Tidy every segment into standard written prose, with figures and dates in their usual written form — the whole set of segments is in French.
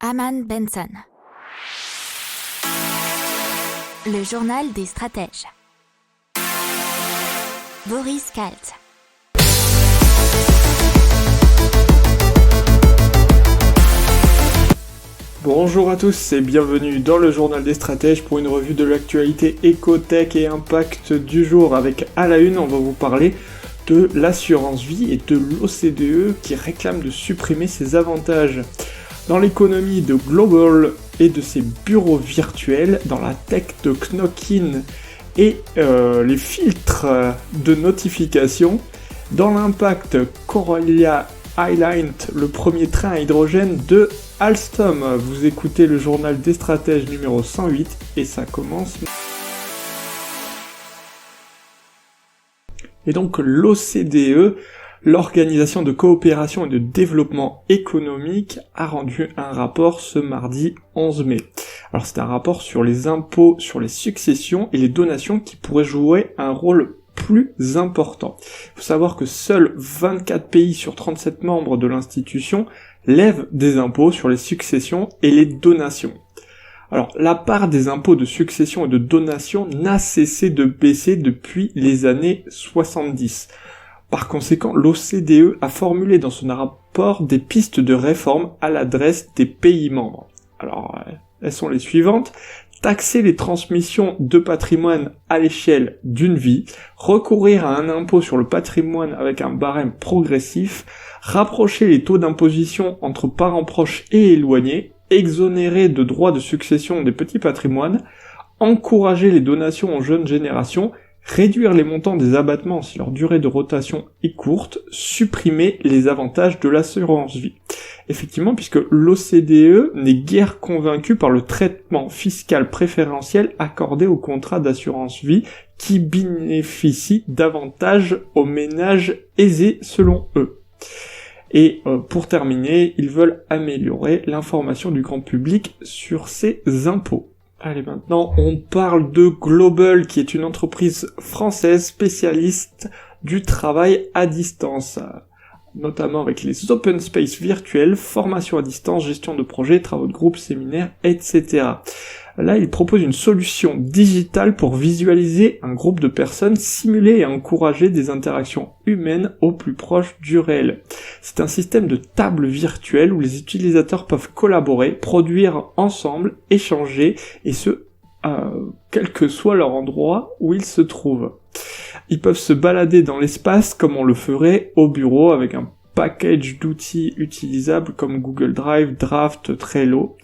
Aman Benson. Le journal des stratèges. Boris Kalt. Bonjour à tous et bienvenue dans le journal des stratèges pour une revue de l'actualité éco-tech et impact du jour. Avec à la une, on va vous parler de l'assurance vie et de l'OCDE qui réclame de supprimer ses avantages. Dans l'économie de Global et de ses bureaux virtuels, dans la tech de Knock-in et les filtres de notification, dans l'impact Coralia Highline, le premier train à hydrogène de Alstom. Vous écoutez le journal des stratèges numéro 108 et ça commence. Et donc l'OCDE, l'Organisation de coopération et de développement économique, a rendu un rapport ce mardi 11 mai. Alors c'est un rapport sur les impôts, sur les successions et les donations qui pourraient jouer un rôle plus important. Il faut savoir que seuls 24 pays sur 37 membres de l'institution lèvent des impôts sur les successions et les donations. Alors, la part des impôts de succession et de donation n'a cessé de baisser depuis les années 70. Par conséquent, l'OCDE a formulé dans son rapport des pistes de réforme à l'adresse des pays membres. Alors, elles sont les suivantes. Taxer les transmissions de patrimoine à l'échelle d'une vie, recourir à un impôt sur le patrimoine avec un barème progressif, rapprocher les taux d'imposition entre parents proches et éloignés, exonérer de droits de succession des petits patrimoines, encourager les donations aux jeunes générations, réduire les montants des abattements si leur durée de rotation est courte, supprimer les avantages de l'assurance vie. Effectivement, puisque l'OCDE n'est guère convaincue par le traitement fiscal préférentiel accordé aux contrats d'assurance vie qui bénéficient d'avantages aux ménages aisés selon eux. Et pour terminer, ils veulent améliorer l'information du grand public sur ces impôts. Allez, maintenant, on parle de Global, qui est une entreprise française spécialiste du travail à distance, notamment avec les open space virtuels, formation à distance, gestion de projets, travaux de groupe, séminaires, etc. Là, il propose une solution digitale pour visualiser un groupe de personnes, simuler et encourager des interactions humaines au plus proche du réel. C'est un système de table virtuelle où les utilisateurs peuvent collaborer, produire ensemble, échanger, et ce, quel que soit leur endroit où ils se trouvent. Ils peuvent se balader dans l'espace comme on le ferait au bureau avec un package d'outils utilisables comme Google Drive, Draft, Trello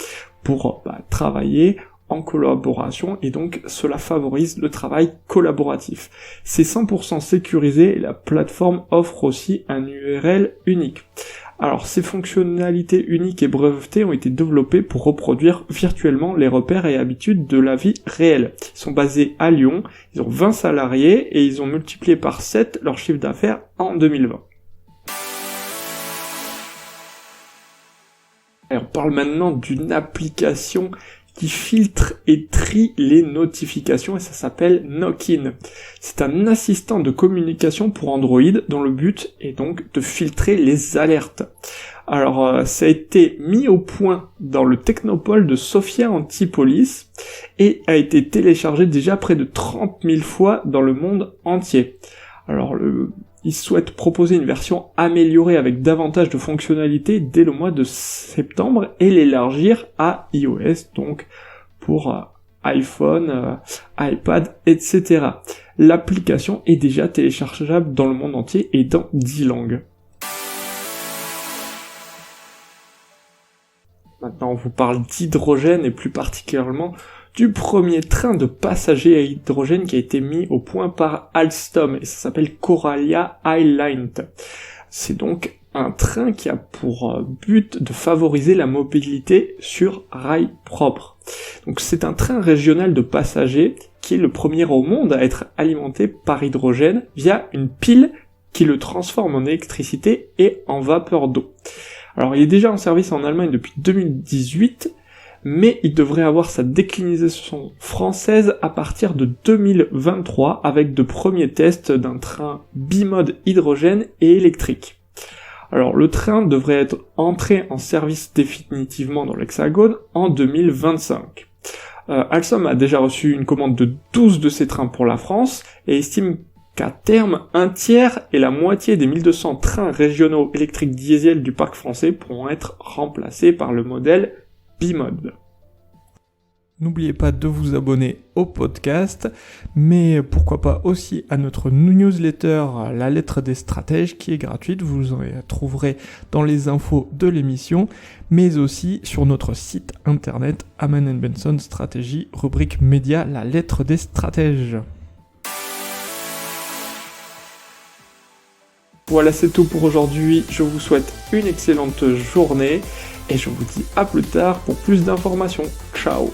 pour travailler en collaboration, et donc cela favorise le travail collaboratif. C'est 100% sécurisé et la plateforme offre aussi un URL unique. Alors ces fonctionnalités uniques et brevetées ont été développées pour reproduire virtuellement les repères et habitudes de la vie réelle. Ils sont basés à Lyon, ils ont 20 salariés et ils ont multiplié par 7 leur chiffre d'affaires en 2020. Et on parle maintenant d'une application qui filtre et trie les notifications et ça s'appelle Knock-in. C'est un assistant de communication pour Android dont le but est donc de filtrer les alertes. Alors ça a été mis au point dans le technopole de Sophia Antipolis et a été téléchargé déjà près de 30 000 fois dans le monde entier. Alors ils souhaitent proposer une version améliorée avec davantage de fonctionnalités dès le mois de septembre et l'élargir à iOS, donc pour iPhone, iPad, etc. L'application est déjà téléchargeable dans le monde entier et dans 10 langues. Maintenant, on vous parle d'hydrogène et plus particulièrement du premier train de passagers à hydrogène qui a été mis au point par Alstom, et ça s'appelle Coralia Highline. C'est donc un train qui a pour but de favoriser la mobilité sur rail propre. Donc c'est un train régional de passagers qui est le premier au monde à être alimenté par hydrogène via une pile qui le transforme en électricité et en vapeur d'eau. Alors il est déjà en service en Allemagne depuis 2018, mais il devrait avoir sa déclinaison française à partir de 2023 avec de premiers tests d'un train bimode hydrogène et électrique. Alors le train devrait être entré en service définitivement dans l'Hexagone en 2025. Alstom a déjà reçu une commande de 12 de ces trains pour la France et estime qu'à terme, un tiers et la moitié des 1200 trains régionaux électriques diesel du parc français pourront être remplacés par le modèle bimode. N'oubliez pas de vous abonner au podcast, mais pourquoi pas aussi à notre newsletter La Lettre des Stratèges qui est gratuite, vous en trouverez dans les infos de l'émission, mais aussi sur notre site internet Aman & Benson Stratégie, rubrique média La Lettre des Stratèges. Voilà, c'est tout pour aujourd'hui, je vous souhaite une excellente journée et je vous dis à plus tard pour plus d'informations. Ciao.